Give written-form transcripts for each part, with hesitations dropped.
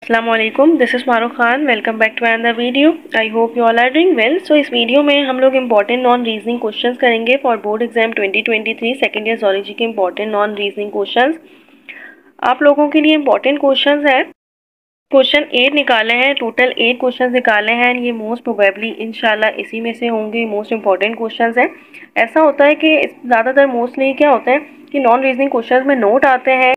Assalamualaikum, this is Maru Khan. Welcome back to another video. I hope you all are doing well. So इस video में हम लोग important non reasoning questions करेंगे for board exam 2023 second year zoology के important non reasoning questions आप लोगों के लिए इम्पॉर्टेंट क्वेश्चंस है। क्वेश्चन 8 निकाले हैं, टोटल 8 क्वेश्चन निकाले हैं। ये मोस्ट प्रोबेबली इंशाल्लाह इसी में से होंगे, मोस्ट इंपॉर्टेंट क्वेश्चंस हैं। ऐसा होता है कि ज़्यादातर मोस्टली क्या होता है कि नॉन रीजनिंग क्वेश्चंस में नोट आते हैं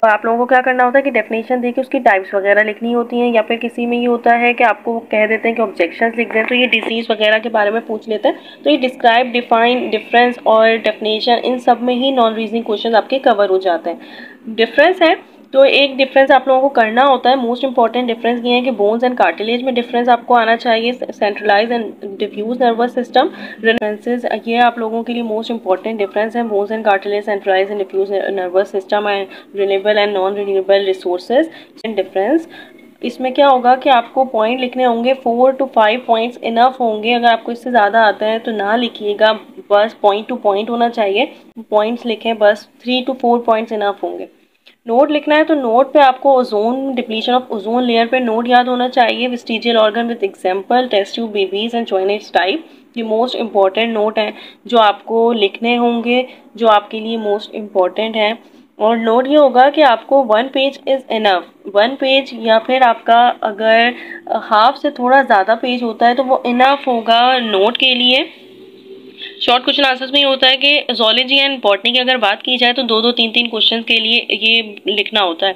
आप लोगों को क्या करना होता है कि डेफिनेशन देके उसकी टाइप्स वगैरह लिखनी होती हैं, या फिर किसी में ये होता है कि आपको कह देते हैं कि ऑब्जेक्शंस लिख दें, तो ये डिजीज़ वगैरह के बारे में पूछ लेते हैं। तो ये डिस्क्राइब, डिफाइन, डिफरेंस और डेफिनेशन, इन सब में ही नॉन रीजनिंग क्वेश्चन आपके कवर हो जाते हैं। डिफरेंस है तो एक डिफरेंस आप लोगों को करना होता है। मोस्ट इंपॉर्टेंट डिफरेंस ये है कि बोन्स एंड कार्टिलेज में डिफरेंस आपको आना चाहिए। Centralise and diffuse nervous system differences, ये आप लोगों के लिए मोस्ट इंपॉर्टेंट डिफरेंस है। Bones and cartilage, centralise and diffuse nervous system and renewable and non renewable resources difference. इसमें क्या होगा कि आपको पॉइंट लिखने होंगे, 4 to 5 पॉइंट्स इनफ होंगे। अगर आपको इससे ज़्यादा आता है तो ना लिखिएगा, बस पॉइंट टू पॉइंट होना चाहिए। पॉइंट्स लिखें, बस 3 to 4 पॉइंट्स इनफ होंगे। नोट लिखना है तो नोट पे आपको ozone, depletion of ozone layer पे नोट याद होना चाहिए। Vestigial organ with example, test tube babies and जॉइनेट्स टाइप, ये मोस्ट इंपॉर्टेंट नोट हैं जो आपको लिखने होंगे, जो आपके लिए मोस्ट इंपॉर्टेंट है। और नोट ये होगा कि आपको 1 पेज इज़ इनफ, 1 पेज, या फिर आपका अगर हाफ से थोड़ा ज़्यादा पेज होता है तो वो इनफ होगा नोट के लिए। शॉर्ट क्वेश्चन आंसर्स में ये होता है कि जोलॉजी एंड बॉटनी की अगर बात की जाए तो 2-2, 3-3 क्वेश्चन के लिए ये लिखना होता है।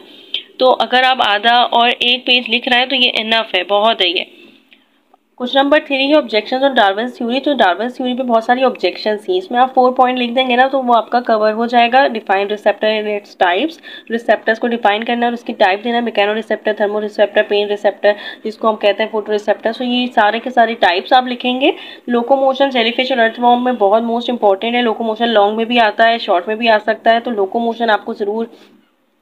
तो अगर आप आधा और 1 पेज लिख रहे हैं तो ये इनफ है, बहुत है ये। क्वेश्चन नंबर 3 है ऑब्जेक्शंस ऑन डार्विन्स थ्योरी। तो डार्विन्स थ्योरी पे बहुत सारी ऑब्जेक्शंस थी, इसमें आप 4 पॉइंट लिख देंगे ना तो वो आपका कवर हो जाएगा। Define receptor and its types, receptors को डिफाइन करना और उसकी टाइप देना। Mechanoreceptor, thermoreceptor, pain receptor जिसको हम कहते हैं फोटो रिसेप्टर। सो ये सारे के सारे टाइप्स आप लिखेंगे। लोकोमोशन, जेलीफिश और अर्थवॉर्म में बहुत मोस्ट इंपॉर्टेंट है। लोकोमोशन लॉन्ग में भी आता है, शॉर्ट में भी आ सकता है, तो लोकोमोशन आपको ज़रूर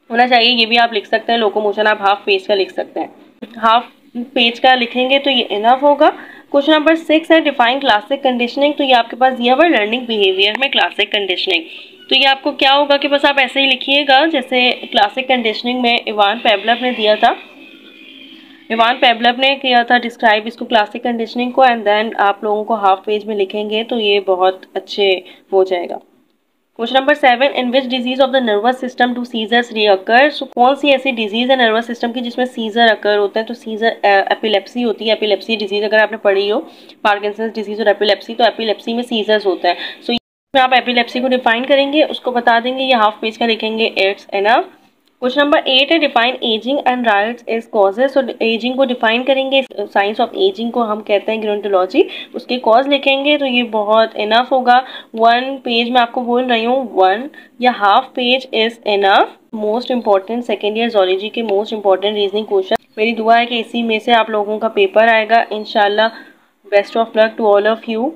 होना चाहिए। ये भी आप लिख सकते हैं, लोकोमोशन आप हाफ पेज का लिख सकते हैं। हाफ पेज का लिखेंगे तो ये इनफ होगा। क्वेश्चन नंबर 6 है डिफाइन क्लासिक कंडीशनिंग। तो ये आपके पास दिया हुआ लर्निंग बिहेवियर में क्लासिक कंडीशनिंग। तो ये आपको क्या होगा कि बस आप ऐसे ही लिखिएगा जैसे क्लासिक कंडीशनिंग में इवान पेवलव ने दिया था। इवान पेवलव ने किया था डिस्क्राइब इसको क्लासिक कंडीशनिंग को, एंड देन आप लोगों को हाफ पेज में लिखेंगे तो ये बहुत अच्छे हो जाएगा। Question number 7, in which disease of the nervous system do seizures recur. So कौन सी ऐसी डिजीज है नर्वस सिस्टम की जिसमें सीजर अकर होता है। तो सीजर एपिलेप्सी होती है। एपिलेप्सी डिजीज अगर आपने पढ़ी हो, पार्किंसंस डिजीज और एपिलेप्सी, तो एपिलेप्सी में सीजर्स होता है। सो इसमें आप एपिलेप्सी को डिफाइन करेंगे, उसको बता देंगे, ये हाफ पेज का लिखेंगे, इट्स इनफ। क्वेश्चन नंबर 8 है define ageing and writes age causes. So ageing को डिफाइन करेंगे, साइंस ऑफ एजिंग को हम कहते हैं गेरोंटोलॉजी, उसके कॉज लिखेंगे तो ये बहुत इनफ होगा। 1 पेज में आपको बोल रही हूँ, 1 या half page is enough. Most important second year zoology के मोस्ट इंपॉर्टेंट रीजनिंग क्वेश्चन। मेरी दुआ है कि इसी में से आप लोगों का पेपर आएगा इंशाल्लाह। Best of luck to all of you.